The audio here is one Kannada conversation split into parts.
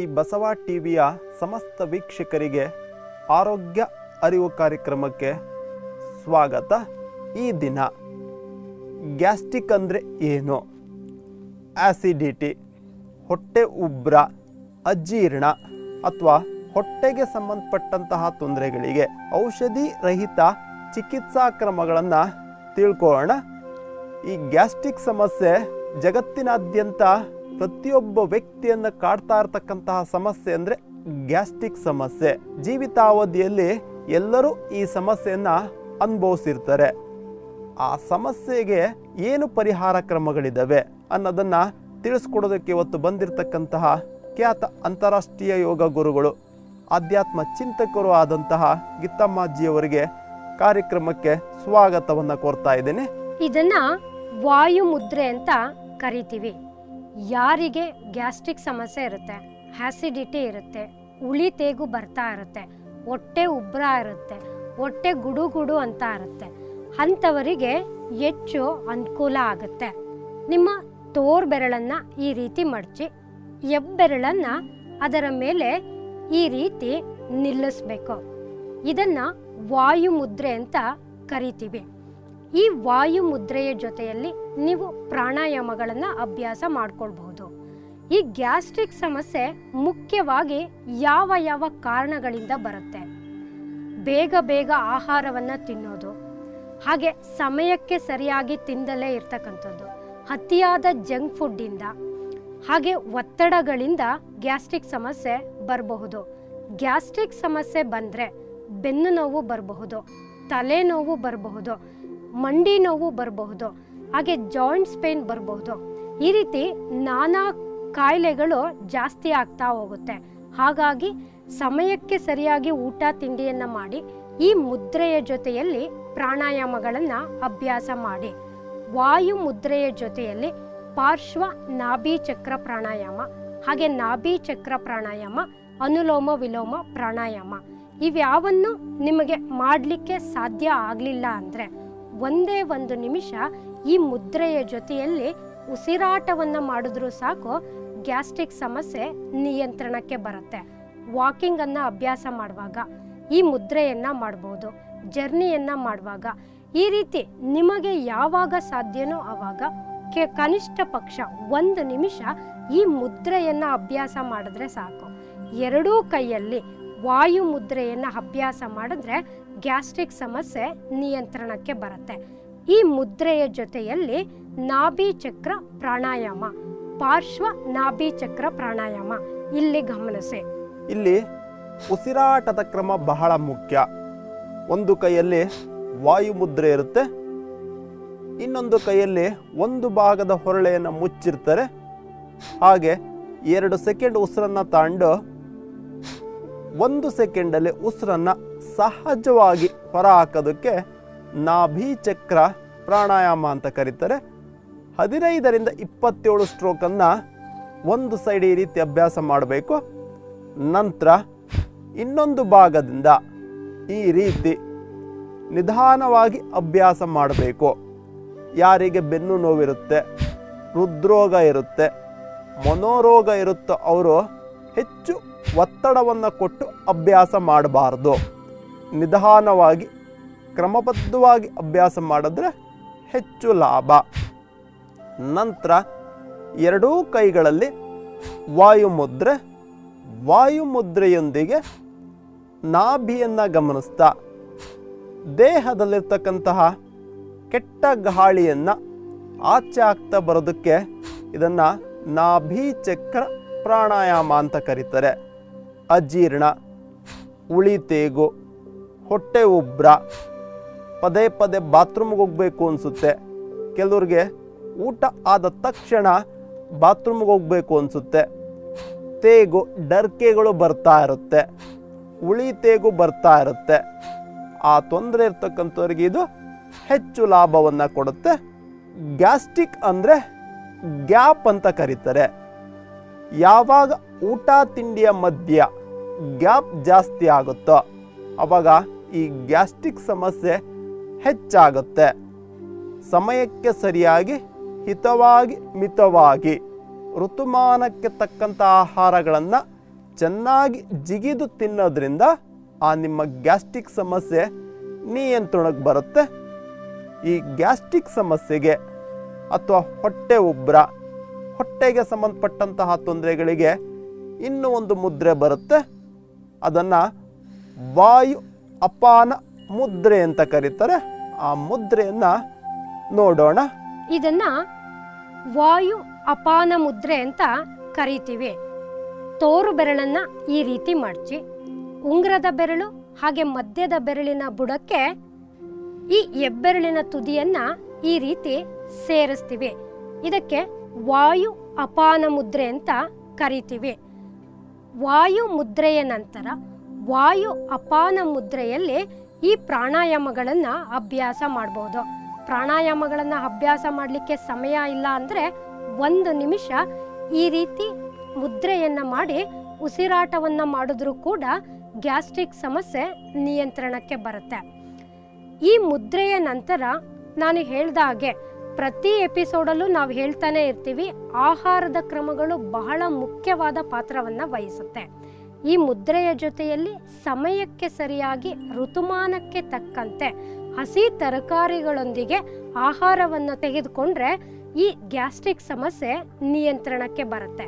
ಈ ಬಸವ ಟಿವಿಯ ಸಮಸ್ತ ವೀಕ್ಷಕರಿಗೆ ಆರೋಗ್ಯ ಅರಿವು ಕಾರ್ಯಕ್ರಮಕ್ಕೆ ಸ್ವಾಗತ. ಈ ದಿನ ಗ್ಯಾಸ್ಟ್ರಿಕ್ ಅಂದರೆ ಏನು, ಆಸಿಡಿಟಿ, ಹೊಟ್ಟೆ ಉಬ್ರ, ಅಜೀರ್ಣ ಅಥವಾ ಹೊಟ್ಟೆಗೆ ಸಂಬಂಧಪಟ್ಟಂತಹ ತೊಂದರೆಗಳಿಗೆ ಔಷಧಿ ರಹಿತ ಚಿಕಿತ್ಸಾ ಕ್ರಮಗಳನ್ನು ತಿಳ್ಕೊಳ್ಳೋಣ. ಈ ಗ್ಯಾಸ್ಟ್ರಿಕ್ ಸಮಸ್ಯೆ ಜಗತ್ತಿನಾದ್ಯಂತ ಪ್ರತಿಯೊಬ್ಬ ವ್ಯಕ್ತಿಯನ್ನು ಕಾಡ್ತಾ ಇರತಕ್ಕಂತಹ ಸಮಸ್ಯೆ ಅಂದರೆ ಗ್ಯಾಸ್ಟ್ರಿಕ್ ಸಮಸ್ಯೆ. ಜೀವಿತಾವಧಿಯಲ್ಲಿ ಎಲ್ಲರೂ ಈ ಸಮಸ್ಯೆಯನ್ನು ಅನುಭವಿಸಿರ್ತಾರೆ. ಆ ಸಮಸ್ಯೆಗೆ ಏನು ಪರಿಹಾರ ಕ್ರಮಗಳಿದ್ದಾವೆ ಅನ್ನೋದನ್ನು ತಿಳಿಸ್ಕೊಡೋದಕ್ಕೆ ಇವತ್ತು ಬಂದಿರತಕ್ಕಂತಹ ಖ್ಯಾತ ಅಂತಾರಾಷ್ಟ್ರೀಯ ಯೋಗ ಗುರುಗಳು, ಆಧ್ಯಾತ್ಮ ಚಿಂತಕರು ಆದಂತಹ ಗಿತ್ತಮ್ಮಾಜಿಯವರಿಗೆ ಕಾರ್ಯಕ್ರಮಕ್ಕೆ ಸ್ವಾಗತವನ್ನು ಕೋರ್ತಾ ಇದ್ದೇನೆ. ಇದನ್ನ ವಾಯು ಮುದ್ರೆ ಅಂತ ಕರಿತೀವಿ. ಯಾರಿಗೆ ಗ್ಯಾಸ್ಟ್ರಿಕ್ ಸಮಸ್ಯೆ ಇರುತ್ತೆ, ಆಸಿಡಿಟಿ ಇರುತ್ತೆ, ಉಳಿ ತೇಗು ಬರ್ತಾ ಇರುತ್ತೆ, ಹೊಟ್ಟೆ ಉಬ್ರ ಇರುತ್ತೆ, ಹೊಟ್ಟೆ ಗುಡು ಗುಡು ಅಂತ ಇರುತ್ತೆ, ಅಂಥವರಿಗೆ ಹೆಚ್ಚು ಅನುಕೂಲ ಆಗುತ್ತೆ. ನಿಮ್ಮ ತೋರ್ ಬೆರಳನ್ನು ಈ ರೀತಿ ಮಡಚಿ ಹೆಬ್ಬೆರಳನ್ನು ಅದರ ಮೇಲೆ ಈ ರೀತಿ ನಿಲ್ಲಿಸ್ಬೇಕು. ಇದನ್ನು ವಾಯು ಮುದ್ರೆ ಅಂತ ಕರಿತೀವಿ. ಈ ವಾಯು ಮುದ್ರೆಯ ಜೊತೆಯಲ್ಲಿ ನೀವು ಪ್ರಾಣಾಯಾಮಗಳನ್ನು ಅಭ್ಯಾಸ ಮಾಡ್ಕೊಳ್ಬಹುದು. ಈ ಗ್ಯಾಸ್ಟ್ರಿಕ್ ಸಮಸ್ಯೆ ಮುಖ್ಯವಾಗಿ ಯಾವ ಕಾರಣಗಳಿಂದ ಬರುತ್ತೆ? ಬೇಗ ಬೇಗ ಆಹಾರವನ್ನು ತಿನ್ನೋದು, ಹಾಗೆ ಸಮಯಕ್ಕೆ ಸರಿಯಾಗಿ ತಿಂದಲೇ ಇರ್ತಕ್ಕಂಥದ್ದು, ಅತಿಯಾದ ಜಂಕ್ ಫುಡ್ಡಿಂದ, ಹಾಗೆ ಒತ್ತಡಗಳಿಂದ ಗ್ಯಾಸ್ಟ್ರಿಕ್ ಸಮಸ್ಯೆ ಬರಬಹುದು. ಗ್ಯಾಸ್ಟ್ರಿಕ್ ಸಮಸ್ಯೆ ಬಂದರೆ ಬೆನ್ನು ನೋವು ಬರಬಹುದು, ತಲೆನೋವು ಬರಬಹುದು, ಮಂಡಿ ನೋವು ಬರಬಹುದು, ಹಾಗೆ ಜಾಯಿಂಟ್ಸ್ ಪೇನ್ ಬರಬಹುದು. ಈ ರೀತಿ ನಾನಾ ಕಾಯಿಲೆಗಳು ಜಾಸ್ತಿ ಆಗ್ತಾ ಹೋಗುತ್ತೆ. ಹಾಗಾಗಿ ಸಮಯಕ್ಕೆ ಸರಿಯಾಗಿ ಊಟ ತಿಂಡಿಯನ್ನು ಮಾಡಿ ಈ ಮುದ್ರೆಯ ಜೊತೆಯಲ್ಲಿ ಪ್ರಾಣಾಯಾಮಗಳನ್ನು ಅಭ್ಯಾಸ ಮಾಡಿ. ವಾಯು ಮುದ್ರೆಯ ಜೊತೆಯಲ್ಲಿ ಪಾರ್ಶ್ವ ನಾಭಿ ಚಕ್ರ ಪ್ರಾಣಾಯಾಮ, ಹಾಗೆ ನಾಭಿ ಚಕ್ರ ಪ್ರಾಣಾಯಾಮ, ಅನುಲೋಮ ವಿಲೋಮ ಪ್ರಾಣಾಯಾಮ ಇವ್ಯಾವನ್ನು ನಿಮಗೆ ಮಾಡಲಿಕ್ಕೆ ಸಾಧ್ಯ ಆಗಲಿಲ್ಲ ಅಂದರೆ ಒಂದೇ ಒಂದು ನಿಮಿಷ ಈ ಮುದ್ರೆಯ ಜೊತೆಯಲ್ಲಿ ಉಸಿರಾಟವನ್ನು ಮಾಡಿದ್ರೂ ಸಾಕು, ಗ್ಯಾಸ್ಟ್ರಿಕ್ ಸಮಸ್ಯೆ ನಿಯಂತ್ರಣಕ್ಕೆ ಬರುತ್ತೆ. ವಾಕಿಂಗನ್ನು ಅಭ್ಯಾಸ ಮಾಡುವಾಗ ಈ ಮುದ್ರೆಯನ್ನು ಮಾಡ್ಬೋದು, ಜರ್ನಿಯನ್ನು ಮಾಡುವಾಗ ಈ ರೀತಿ ನಿಮಗೆ ಯಾವಾಗ ಸಾಧ್ಯನೋ ಆವಾಗ ಕನಿಷ್ಠ ಪಕ್ಷ 1 ನಿಮಿಷ ಈ ಮುದ್ರೆಯನ್ನು ಅಭ್ಯಾಸ ಮಾಡಿದ್ರೆ ಸಾಕು. ಎರಡೂ ಕೈಯಲ್ಲಿ ವಾಯು ಮುದ್ರೆಯನ್ನು ಅಭ್ಯಾಸ ಮಾಡಿದ್ರೆ ಗ್ಯಾಸ್ಟ್ರಿಕ್ ಸಮಸ್ಯೆ ನಿಯಂತ್ರಣಕ್ಕೆ ಬರುತ್ತೆ. ಈ ಮುದ್ರೆಯ ಜೊತೆಯಲ್ಲಿ ನಾಭಿ ಚಕ್ರ ಪ್ರಾಣಾಯಾಮ, ಪಾರ್ಶ್ವ ನಾಭಿ ಚಕ್ರ ಪ್ರಾಣಾಯಾಮ ಇಲ್ಲಿ ಗಮನಿಸಿ. ಇಲ್ಲಿ ಉಸಿರಾಟದ ಕ್ರಮ ಬಹಳ ಮುಖ್ಯ. ಒಂದು ಕೈಯಲ್ಲಿ ವಾಯು ಮುದ್ರೆ ಇರುತ್ತೆ, ಇನ್ನೊಂದು ಕೈಯಲ್ಲಿ ಒಂದು ಭಾಗದ ಹೊರಳೆಯನ್ನು ಮುಚ್ಚಿರ್ತಾರೆ. ಹಾಗೆ 2 ಸೆಕೆಂಡ್ ಉಸಿರನ್ನು ತಾಂಡು 1 ಸೆಕೆಂಡಲ್ಲಿ ಉಸಿರನ್ನು ಸಹಜವಾಗಿ ಹೊರ ಹಾಕೋದಕ್ಕೆ ನಾಭಿ ಚಕ್ರ ಪ್ರಾಣಾಯಾಮ ಅಂತ ಕರೀತಾರೆ. 15ರಿಂದ 27 ಸ್ಟ್ರೋಕನ್ನು ಒಂದು ಸೈಡ್ ಈ ರೀತಿ ಅಭ್ಯಾಸ ಮಾಡಬೇಕು. ನಂತರ ಇನ್ನೊಂದು ಭಾಗದಿಂದ ಈ ರೀತಿ ನಿಧಾನವಾಗಿ ಅಭ್ಯಾಸ ಮಾಡಬೇಕು. ಯಾರಿಗೆ ಬೆನ್ನು ನೋವಿರುತ್ತೆ, ಹೃದ್ರೋಗ ಇರುತ್ತೆ, ಮನೋರೋಗ ಇರುತ್ತೋ ಅವರು ಹೆಚ್ಚು ಒತ್ತಡವನ್ನು ಕೊಟ್ಟು ಅಭ್ಯಾಸ ಮಾಡಬಾರ್ದು. ನಿಧಾನವಾಗಿ ಕ್ರಮಬದ್ಧವಾಗಿ ಅಭ್ಯಾಸ ಮಾಡಿದ್ರೆ ಹೆಚ್ಚು ಲಾಭ. ನಂತರ ಎರಡೂ ಕೈಗಳಲ್ಲಿ ವಾಯುಮುದ್ರೆ, ವಾಯುಮುದ್ರೆಯೊಂದಿಗೆ ನಾಭಿಯನ್ನು ಗಮನಿಸ್ತಾ ದೇಹದಲ್ಲಿರ್ತಕ್ಕಂತಹ ಕೆಟ್ಟ ಗಾಳಿಯನ್ನು ಆಚೆ ಆಗ್ತಾ ಬರೋದಕ್ಕೆ ಇದನ್ನು ನಾಭಿ ಚಕ್ರ ಪ್ರಾಣಾಯಾಮ ಅಂತ ಕರೀತಾರೆ. ಅಜೀರ್ಣ, ಉಳಿ ತೇಗು, ಹೊಟ್ಟೆ ಉಬ್ರ, ಪದೇ ಪದೇ ಬಾತ್ರೂಮ್ಗೆ ಹೋಗಬೇಕು ಅನಿಸುತ್ತೆ, ಕೆಲವ್ರಿಗೆ ಊಟ ಆದ ತಕ್ಷಣ ಬಾತ್ರೂಮ್ಗೆ ಹೋಗಬೇಕು ಅನಿಸುತ್ತೆ, ತೇಗು ಡರ್ಕೆಗಳು ಬರ್ತಾ ಇರುತ್ತೆ, ಉಳಿ ತೇಗು ಬರ್ತಾ ಇರುತ್ತೆ, ಆ ತೊಂದರೆ ಇರ್ತಕ್ಕಂಥವ್ರಿಗೆ ಇದು ಹೆಚ್ಚು ಲಾಭವನ್ನು ಕೊಡುತ್ತೆ. ಗ್ಯಾಸ್ಟ್ರಿಕ್ ಅಂದರೆ ಗ್ಯಾಪ್ ಅಂತ ಕರೀತಾರೆ. ಯಾವಾಗ ಊಟ ತಿಂಡಿಯ ಮಧ್ಯ ಗ್ಯಾಪ್ ಜಾಸ್ತಿ ಆಗುತ್ತೋ ಆವಾಗ ಈ ಗ್ಯಾಸ್ಟ್ರಿಕ್ ಸಮಸ್ಯೆ ಹೆಚ್ಚಾಗುತ್ತೆ. ಸಮಯಕ್ಕೆ ಸರಿಯಾಗಿ ಹಿತವಾಗಿ ಮಿತವಾಗಿ ಋತುಮಾನಕ್ಕೆ ತಕ್ಕಂಥ ಆಹಾರಗಳನ್ನು ಚೆನ್ನಾಗಿ ಜಿಗಿದು ತಿನ್ನೋದ್ರಿಂದ ಆ ನಿಮ್ಮ ಗ್ಯಾಸ್ಟ್ರಿಕ್ ಸಮಸ್ಯೆ ನಿಯಂತ್ರಣಕ್ಕೆ ಬರುತ್ತೆ. ಈ ಗ್ಯಾಸ್ಟ್ರಿಕ್ ಸಮಸ್ಯೆಗೆ ಅಥವಾ ಹೊಟ್ಟೆ ಉಬ್ಬರ, ಹೊಟ್ಟೆಗೆ ಸಂಬಂಧಪಟ್ಟಂತಹ ತೊಂದರೆಗಳಿಗೆ ಇನ್ನೂ ಒಂದು ಮುದ್ರೆ ಬರುತ್ತೆ. ಅದನ್ನು ವಾಯು ಅಪಾನ ಮುದ್ರೆ ಅಂತ ಕರೀತಾರೆ. ಆ ಮುದ್ರೆಯನ್ನು ನೋಡೋಣ. ಇದನ್ನ ವಾಯು ಅಪಾನ ಮುದ್ರೆ ಅಂತ ಕರಿತೀವಿ. ತೋರು ಬೆರಳನ್ನ ಈ ರೀತಿ ಮಡಚಿ ಉಂಗುರದ ಬೆರಳು ಹಾಗೆ ಮಧ್ಯದ ಬೆರಳಿನ ಬುಡಕ್ಕೆ ಈ ಹೆಬ್ಬೆರಳಿನ ತುದಿಯನ್ನ ಈ ರೀತಿ ಸೇರಿಸ್ತೀವಿ. ಇದಕ್ಕೆ ವಾಯು ಅಪಾನ ಮುದ್ರೆ ಅಂತ ಕರಿತೀವಿ. ವಾಯು ಮುದ್ರೆಯ ನಂತರ ವಾಯು ಅಪಾನ ಮುದ್ರೆಯಲ್ಲಿ ಈ ಪ್ರಾಣಾಯಾಮಗಳನ್ನು ಅಭ್ಯಾಸ ಮಾಡ್ಬೋದು. ಪ್ರಾಣಾಯಾಮಗಳನ್ನು ಅಭ್ಯಾಸ ಮಾಡಲಿಕ್ಕೆ ಸಮಯ ಇಲ್ಲ ಅಂದರೆ 1 ನಿಮಿಷ ಈ ರೀತಿ ಮುದ್ರೆಯನ್ನು ಮಾಡಿ ಉಸಿರಾಟವನ್ನು ಮಾಡಿದ್ರೂ ಕೂಡ ಗ್ಯಾಸ್ಟ್ರಿಕ್ ಸಮಸ್ಯೆ ನಿಯಂತ್ರಣಕ್ಕೆ ಬರುತ್ತೆ. ಈ ಮುದ್ರೆಯ ನಂತರ ನಾನು ಹೇಳ್ದ ಹಾಗೆ ಪ್ರತಿ ಎಪಿಸೋಡಲ್ಲೂ ನಾವು ಹೇಳ್ತಾನೆ ಇರ್ತೀವಿ, ಆಹಾರದ ಕ್ರಮಗಳು ಬಹಳ ಮುಖ್ಯವಾದ ಪಾತ್ರವನ್ನು ವಹಿಸುತ್ತೆ. ಈ ಮುದ್ರೆಯ ಜೊತೆಯಲ್ಲಿ ಸಮಯಕ್ಕೆ ಸರಿಯಾಗಿ ಋತುಮಾನಕ್ಕೆ ತಕ್ಕಂತೆ ಹಸಿ ತರಕಾರಿಗಳೊಂದಿಗೆ ಆಹಾರವನ್ನು ತೆಗೆದುಕೊಂಡ್ರೆ ಈ ಗ್ಯಾಸ್ಟ್ರಿಕ್ ಸಮಸ್ಯೆ ನಿಯಂತ್ರಣಕ್ಕೆ ಬರುತ್ತೆ.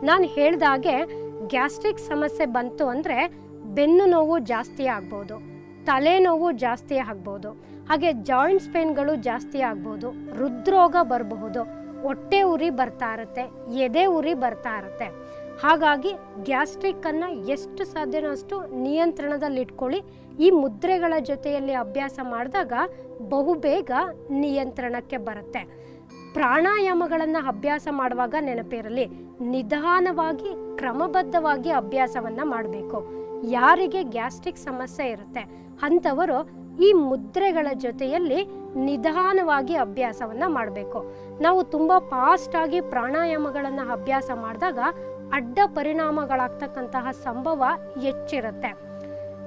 ನಾನು ಹೇಳ್ದಾಗೆ ಗ್ಯಾಸ್ಟ್ರಿಕ್ ಸಮಸ್ಯೆ ಬಂತು ಅಂದರೆ ಬೆನ್ನು ನೋವು ಜಾಸ್ತಿ ಆಗ್ಬೋದು, ತಲೆನೋವು ಜಾಸ್ತಿ ಆಗ್ಬೋದು, ಹಾಗೆ ಜಾಯಿಂಟ್ಸ್ ಪೇನ್ಗಳು ಜಾಸ್ತಿ ಆಗ್ಬೋದು, ಹೃದ್ರೋಗ ಬರಬಹುದು, ಹೊಟ್ಟೆ ಉರಿ ಬರ್ತಾ ಇರುತ್ತೆ, ಎದೆ ಉರಿ ಬರ್ತಾ ಇರುತ್ತೆ. ಹಾಗಾಗಿ ಗ್ಯಾಸ್ಟ್ರಿಕ್ಕನ್ನು ಎಷ್ಟು ಸಾಧ್ಯನೋ ಅಷ್ಟು ನಿಯಂತ್ರಣದಲ್ಲಿಟ್ಕೊಳ್ಳಿ. ಈ ಮುದ್ರೆಗಳ ಜೊತೆಯಲ್ಲಿ ಅಭ್ಯಾಸ ಮಾಡಿದಾಗ ಬಹುಬೇಗ ನಿಯಂತ್ರಣಕ್ಕೆ ಬರುತ್ತೆ. ಪ್ರಾಣಾಯಾಮಗಳನ್ನು ಅಭ್ಯಾಸ ಮಾಡುವಾಗ ನೆನಪಿರಲಿ, ನಿಧಾನವಾಗಿ ಕ್ರಮಬದ್ಧವಾಗಿ ಅಭ್ಯಾಸವನ್ನು ಮಾಡಬೇಕು. ಯಾರಿಗೆ ಗ್ಯಾಸ್ಟ್ರಿಕ್ ಸಮಸ್ಯೆ ಇರುತ್ತೆ ಅಂಥವರು ಈ ಮುದ್ರೆಗಳ ಜೊತೆಯಲ್ಲಿ ನಿಧಾನವಾಗಿ ಅಭ್ಯಾಸವನ್ನು ಮಾಡಬೇಕು. ನಾವು ತುಂಬ ಫಾಸ್ಟಾಗಿ ಪ್ರಾಣಾಯಾಮಗಳನ್ನು ಅಭ್ಯಾಸ ಮಾಡಿದಾಗ ಅಡ್ಡ ಪರಿಣಾಮಗಳಾಗ್ತಕ್ಕಂತಹ ಸಂಭವ ಹೆಚ್ಚಿರುತ್ತೆ.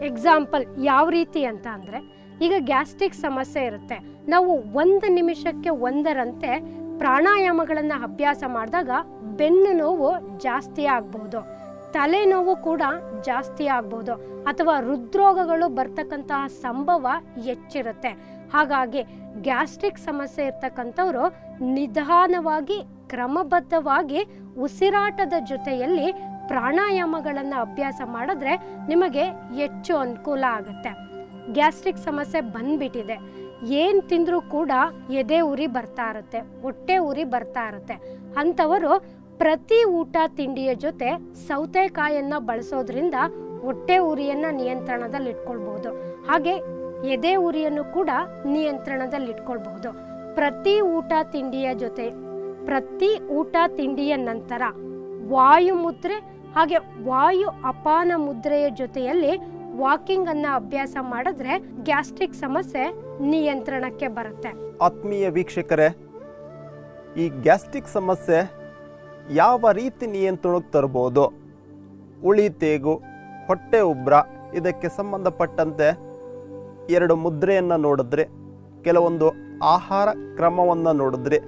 ಎಕ್ಸಾಂಪಲ್ ಯಾವ ರೀತಿ ಅಂತ ಅಂದರೆ, ಈಗ ಗ್ಯಾಸ್ಟ್ರಿಕ್ ಸಮಸ್ಯೆ ಇರುತ್ತೆ, ನಾವು 1 ನಿಮಿಷಕ್ಕೆ 1ರಂತೆ ಪ್ರಾಣಾಯಾಮಗಳನ್ನು ಅಭ್ಯಾಸ ಮಾಡಿದಾಗ ಬೆನ್ನು ನೋವು ಜಾಸ್ತಿ ಆಗ್ಬೋದು, ತಲೆನೋವು ಕೂಡ ಜಾಸ್ತಿ ಆಗ್ಬೋದು, ಅಥವಾ ಹೃದ್ರೋಗಗಳು ಬರ್ತಕ್ಕಂತಹ ಸಂಭವ ಹೆಚ್ಚಿರುತ್ತೆ. ಹಾಗಾಗಿ ಗ್ಯಾಸ್ಟ್ರಿಕ್ ಸಮಸ್ಯೆ ಇರ್ತಕ್ಕಂಥವ್ರು ನಿಧಾನವಾಗಿ ಕ್ರಮಬದ್ಧವಾಗಿ ಉಸಿರಾಟದ ಜೊತೆಯಲ್ಲಿ ಪ್ರಾಣಾಯಾಮಗಳನ್ನು ಅಭ್ಯಾಸ ಮಾಡಿದ್ರೆ ನಿಮಗೆ ಹೆಚ್ಚು ಅನುಕೂಲ ಆಗುತ್ತೆ. ಗ್ಯಾಸ್ಟ್ರಿಕ್ ಸಮಸ್ಯೆ ಬಂದ್ಬಿಟ್ಟಿದೆ, ಏನು ತಿಂದರೂ ಕೂಡ ಎದೆ ಉರಿ ಬರ್ತಾ ಇರುತ್ತೆ, ಹೊಟ್ಟೆ ಉರಿ ಬರ್ತಾ ಇರುತ್ತೆ ಅಂಥವರು ಪ್ರತಿ ಊಟ ತಿಂಡಿಯ ಜೊತೆ ಸೌತೆಕಾಯನ್ನು ಬಳಸೋದ್ರಿಂದ ಹೊಟ್ಟೆ ಉರಿಯನ್ನು ನಿಯಂತ್ರಣದಲ್ಲಿಟ್ಕೊಳ್ಬಹುದು, ಹಾಗೆ ಎದೆ ಉರಿಯನ್ನು ಕೂಡ ನಿಯಂತ್ರಣದಲ್ಲಿಟ್ಕೊಳ್ಬಹುದು. ಪ್ರತಿ ಊಟ ತಿಂಡಿಯ ನಂತರ ವಾಯು ಮುದ್ರೆ ಹಾಗೆ ವಾಯು ಅಪಾನ ಮುದ್ರೆಯ ಜೊತೆಯಲ್ಲಿ ವಾಕಿಂಗ್ ಅನ್ನ ಅಭ್ಯಾಸ ಮಾಡಿದ್ರೆ ಗ್ಯಾಸ್ಟ್ರಿಕ್ ಸಮಸ್ಯೆ ನಿಯಂತ್ರಣಕ್ಕೆ ಬರುತ್ತೆ. ಆತ್ಮೀಯ ವೀಕ್ಷಕರೇ, ಈ ಗ್ಯಾಸ್ಟ್ರಿಕ್ ಸಮಸ್ಯೆ ಯಾವ ರೀತಿ ನಿಯಂತ್ರಣಕ್ಕೆ ತರಬಹುದು, ಉಳಿ ತೇಗು, ಹೊಟ್ಟೆ ಉಬ್ರ, ಇದಕ್ಕೆ ಸಂಬಂಧಪಟ್ಟಂತೆ 2 ಮುದ್ರೆಯನ್ನು ನೋಡಿದ್ರೆ, ಕೆಲವೊಂದು ಆಹಾರ ಕ್ರಮವನ್ನು ನೋಡಿದ್ರೆ,